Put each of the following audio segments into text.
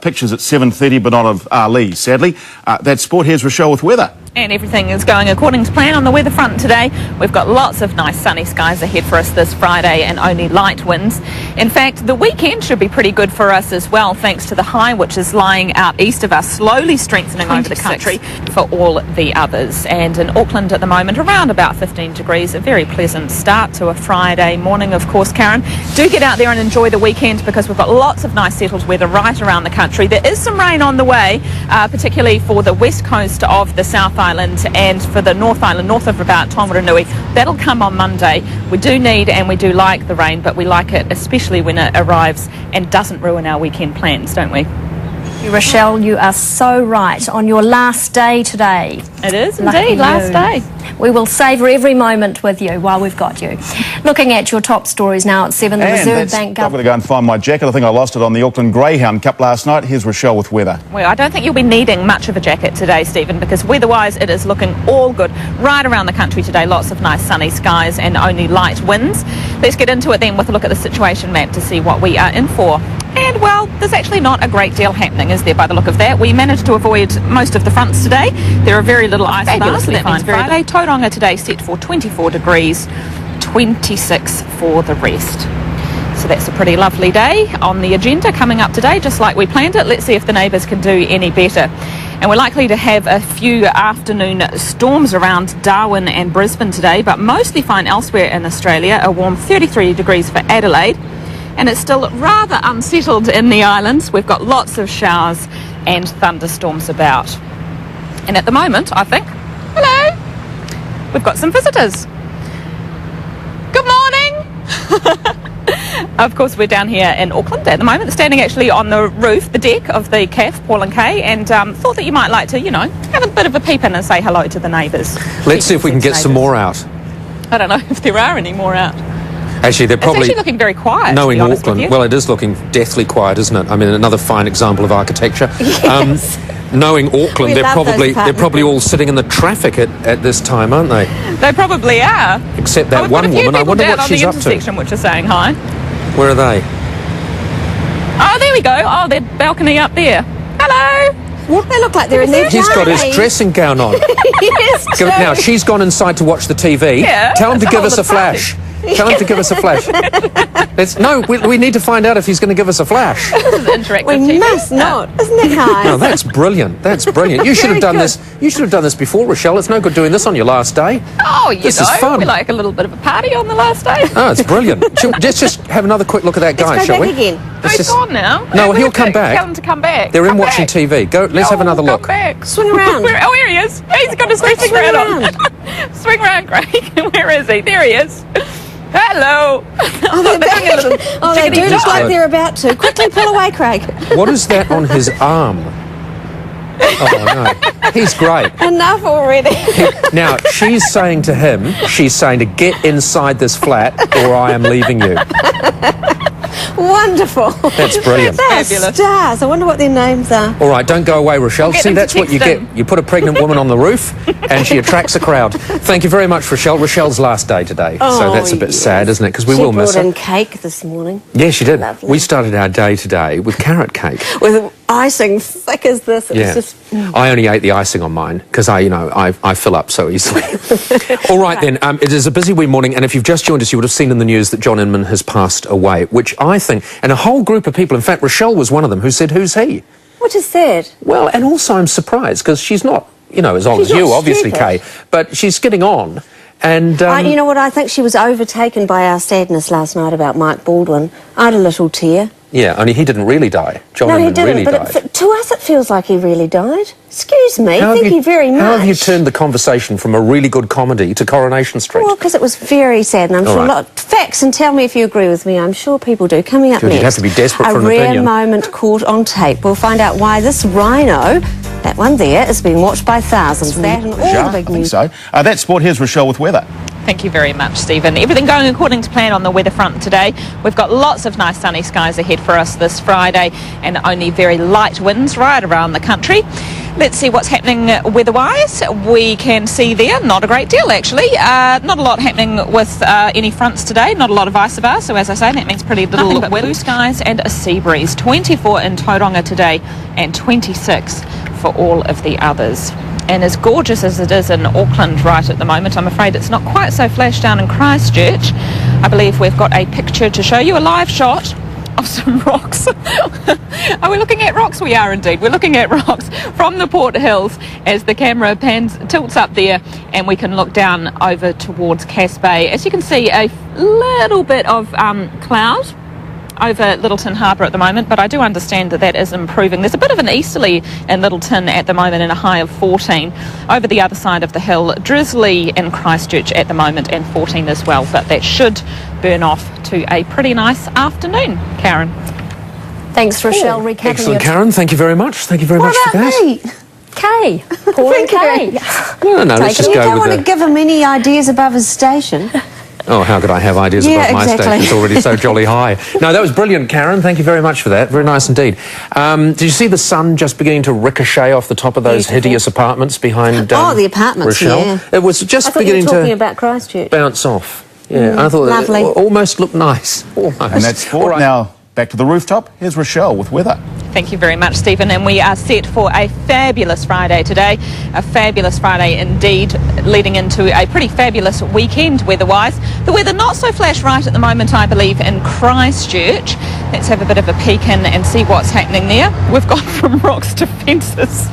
Pictures at 7:30, but not of Ali, sadly. That's sport. Here's Rochelle with weather. And everything is going according to plan on the weather front today. We've got lots of nice sunny skies ahead for us this Friday and only light winds. In fact, the weekend should be pretty good for us as well, thanks to the high which is lying out east of us, slowly strengthening over the country for all the others. And in Auckland at the moment, around about 15 degrees, a very pleasant start to a Friday morning, of course, Karen. Do get out there and enjoy the weekend because we've got lots of nice settled weather right around the country. There is some rain on the way, particularly for the west coast of the South Island and for the North Island, north of about Tongaranui. That'll come on Monday. We do need and we do like the rain, but we like it especially when it arrives and doesn't ruin our weekend plans, don't we? Rochelle, you are so right. On your last day today. It is indeed, last day. We will savour every moment with you while we've got you. Looking at your top stories now at 7, the Reserve Bank I've got to go and find my jacket. I think I lost it on the Auckland Greyhound Cup last night. Here's Rochelle with weather. Well, I don't think you'll be needing much of a jacket today, Stephen, because weather-wise it is looking all good right around the country today. Lots of nice sunny skies and only light winds. Let's get into it then with a look at the situation map to see what we are in for. And, well, there's actually not a great deal happening, is there, by the look of that? We managed to avoid most of the fronts today. There are very little ice bars. That means Friday. Tauranga today set for 24 degrees, 26 for the rest. So that's a pretty lovely day on the agenda coming up today, just like we planned it. Let's see if the neighbours can do any better. And we're likely to have a few afternoon storms around Darwin and Brisbane today, but mostly fine elsewhere in Australia. A warm 33 degrees for Adelaide. And it's still rather unsettled in the islands. We've got lots of showers and thunderstorms about. And at the moment, I think, hello, we've got some visitors. Good morning. Of course, we're down here in Auckland at the moment, standing actually on the roof, the deck of the CAF, Paul and Kay, and thought that you might like to, you know, have a bit of a peep in and say hello to the neighbours. Let's see if we can get some more out. I don't know if there are any more out. Actually, they're probably... It's actually looking very quiet, knowing to be honest with Auckland, you. well, it is looking deathly quiet, isn't it? I mean, another fine example of architecture. Yes. Knowing Auckland, they're probably all sitting in the traffic at this time, aren't they? They probably are. Except that one woman. I wonder what she's up to. on the intersection which are saying hi. Where are they? Oh, there we go. Oh, their balcony up there. Hello. What? They look like they're in their He's got his dressing gown on. Yes, Now, she's gone inside to watch the TV. Yeah, Tell him to give us a party. flash. Tell him to give us a flash. We need to find out if he's going to give us a flash. This is interactive We TV. must not. Isn't it high? No, that's brilliant. That's brilliant. You should have done this. You should have done this before, Rochelle. It's no good doing this on your last day. Oh, This is fun. we like a little bit of a party on the last day. Oh, it's brilliant. Let's just have another quick look at that guy, Let's go shall back we? again. He's gone now. No, We he'll have to come back. Tell him to come back. They're in Come watching back. TV. Go. Let's have another look. Come back. Swing around. Oh, here he is. He's got his dressing Swing gown around. on. Swing round, Craig. Where is he? There he is. Hello. Oh, they're They're doing a little Oh, they do jiggity look jive. like they're about to. Quickly pull away, Craig. What is that on his arm? Oh no, he's great. Enough already. Now she's saying to him, she's saying to get inside this flat, or I am leaving you. Wonderful. That's brilliant. They're Fabulous. stars. I wonder what their names are. All right, don't go away, Rochelle. We'll get See, them to that's what you text get. him. You put a pregnant woman on the roof, and she attracts a crowd. Thank you very much, Rochelle. Rochelle's last day today, so that's a bit sad, isn't it? Because we will miss She brought her. in cake this morning. Yeah, she did. Lovely. We started our day today with carrot cake. With icing thick as this. It Yeah, was just... I only ate the icing on mine because I fill up so easily. All right then, it is a busy wee morning, and if you've just joined us, you would have seen in the news that John Inman has passed away, which I think, and a whole group of people, in fact, Rochelle was one of them who said, "Who's he?" Which is sad. Well, and also I'm surprised because she's not, as old She's as you, not obviously, stupid. Kay, but she's getting on. And You know what? I think she was overtaken by our sadness last night about Mike Baldwin. I had a little tear. yeah, only he didn't really die. John No, he Inman didn't. really But died. to us, it feels like he really died. Excuse me. How have Thank you very much. How have you turned the conversation from a really good comedy to Coronation Street? Well, because it was very sad, and I'm All sure right. facts, and tell me if you agree with me. I'm sure people do. Coming up Good, next, you'd have to be desperate for an a rare opinion. moment caught on tape. We'll find out why this rhino, that one there, is being watched by thousands. That and all Yeah, the I big think news. so. That's sport. Here's Rochelle with weather. Thank you very much, Stephen. Everything going according to plan on the weather front today. We've got lots of nice sunny skies ahead for us this Friday and only very light winds right around the country. Let's see what's happening weather-wise. We can see there, not a great deal actually. Not a lot happening with any fronts today, not a lot of vice versa. So as I say, that means pretty little blue skies and a sea breeze. 24 in Tauranga today and 26 for all of the others. And as gorgeous as it is in Auckland right at the moment, I'm afraid it's not quite so flash down in Christchurch. I believe we've got a picture to show you, a live shot of some rocks. Are we looking at rocks? We are indeed. We're looking at rocks from the Port Hills as the camera tilts up there, and we can look down over towards Cass Bay. As you can see, a little bit of cloud over Littleton Harbour at the moment, but I do understand that that is improving. There's a bit of an easterly in Littleton at the moment and a high of 14. Over the other side of the hill, drizzly in Christchurch at the moment and 14 as well, but that should burn off to a pretty nice afternoon. Karen. Thanks, Rochelle. Recapping Excellent, Karen. Thank you very much. Thank you very much for that. Me? Kay. Paul and Kay. No, let's just You go don't with want to give him any ideas above his station. Oh, how could I have ideas Yeah, above my exactly. station? It's already so jolly high. No, that was brilliant, Karen. Thank you very much for that. Very nice indeed. Did you see the sun just beginning to ricochet off the top of those hideous apartments behind The apartments, Rochelle? yeah. It was just I thought you beginning were talking to about Christchurch. bounce off. Yeah, I thought lovely. it almost looked nice. Almost. And that's sport. All right. Now, back to the rooftop. Here's Rochelle with weather. Thank you very much, Stephen. And we are set for a fabulous Friday today. A fabulous Friday indeed, leading into a pretty fabulous weekend weather-wise. The weather not so flash right at the moment, I believe, in Christchurch. Let's have a bit of a peek in and see what's happening there. We've gone from rocks to fences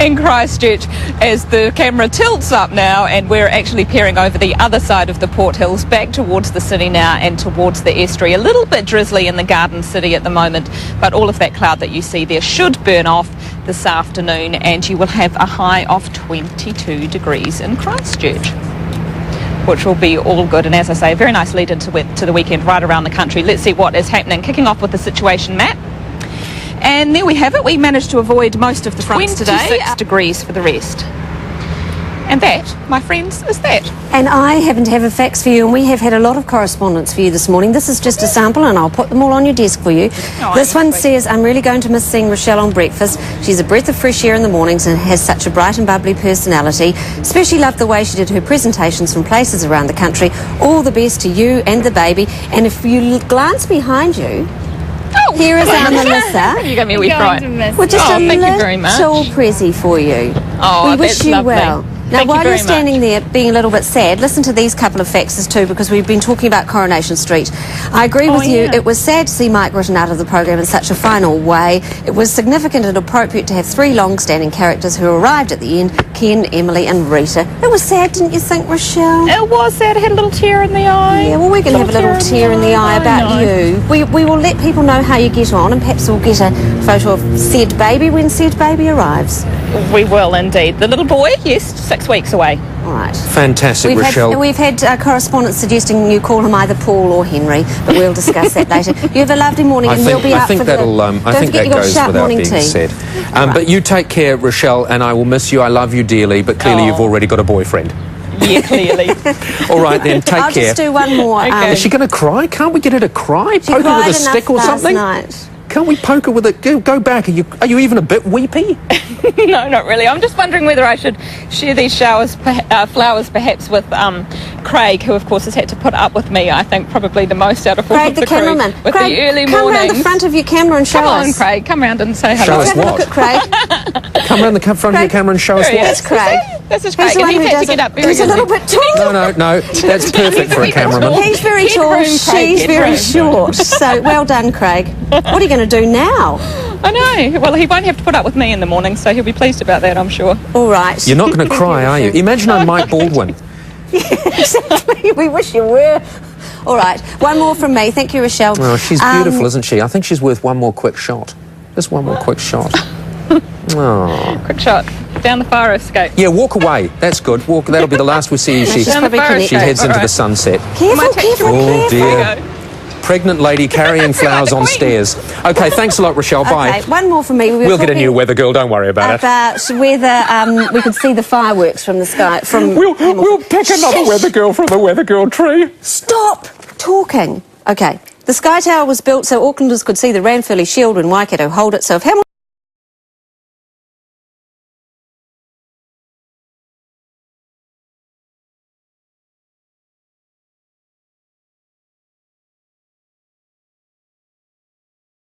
in Christchurch as the camera tilts up now, and we're actually peering over the other side of the Port Hills back towards the city now and towards the estuary. A little bit drizzly in the Garden City at the moment, but all of that cloud that you see there should burn off this afternoon, and you will have a high of 22 degrees in Christchurch, which will be all good. And as I say, a very nice lead into the weekend right around the country. Let's see what is happening. Kicking off with the situation map. And there we have it. We managed to avoid most of the fronts today. 26 degrees for the rest. And that, my friends, is that. And I happen to have a fax for you, and we have had a lot of correspondence for you this morning. This is just a sample, and I'll put them all on your desk for you. This one says, I'm really going to miss seeing Rochelle on breakfast. She's a breath of fresh air in the mornings and has such a bright and bubbly personality. Especially loved the way she did her presentations from places around the country. All the best to you and the baby. And if you glance behind you, here is our Melissa. You gave me a wee fright. Well, just a thank you very much. little prezi for you. Oh, we wish that's you lovely. well. Now, Thank you while very you're standing much. there being a little bit sad, listen to these couple of faxes too, because we've been talking about Coronation Street. I agree with you. Yeah. It was sad to see Mike written out of the program in such a final way. It was significant and appropriate to have three long-standing characters who arrived at the end, Ken, Emily and Rita. It was sad, didn't you think, Rochelle? It was sad. I had a little tear in the eye. Yeah, well, we're going to have a little tear in the eye about you. We will let people know how you get on, and perhaps we'll get a photo of said baby when said baby arrives. We will indeed. The little boy, yes, 6 weeks away. All right. Fantastic, Rochelle. We've had correspondence suggesting you call him either Paul or Henry, but we'll discuss that later. You have a lovely morning, and we'll be I up think for that'll. the... I Don't think forget that you've got goes sharp without morning being tea. said. But you take care, Rochelle, and I will miss you. I love you dearly, but clearly you've already got a boyfriend. Yeah, clearly. All right then, take I'll care. just do one more. Okay. Is she going to cry? Can't we get her to cry? She Poke her cried with a stick or enough last something? night. Can't we poke her with it? Go back. Are you even a bit weepy? No, not really. I'm just wondering whether I should share these flowers perhaps with Craig, who of course has had to put up with me, I think, probably the most out of all Craig, of the the crew, cameraman. with Craig, the early come mornings. round the front of your camera and show Come on, us. Craig. Come round and say hello. Show us Have a what? look at Craig. Come around the front of your camera and show us There he what. is. Craig. This is He's Craig. the And one he's who had to does get it. up very He's a little early. bit tall. No, that's perfect for a cameraman. He's very tall. Headroom, Craig, She's very headroom. short. So well done, Craig. What are you going to do now? I know. Well, he won't have to put up with me in the morning, so he'll be pleased about that, I'm sure. All right. You're not going to cry, are you? Imagine I'm Mike Baldwin. Exactly. We wish you were. All right. One more from me. Thank you, Rochelle. Oh, she's beautiful, isn't she? I think she's worth one more quick shot. Just one more quick shot. Oh. Quick shot. Down the fire escape. Yeah, walk away. That's good. That'll be the last we see. She's Down the probably fire connected. She heads All into the right. sunset. Careful, careful, Oh careful. dear. Pregnant lady carrying flowers on stairs. Okay, thanks a lot, Rochelle. Bye. Okay, one more from me. We'll get a new weather girl. Don't worry about it. About whether we could see the fireworks from the sky. We'll pick another weather girl from the weather girl tree. Stop talking. Okay. The Sky Tower was built so Aucklanders could see the Ranfurly Shield when Waikato hold it. So if Hamilton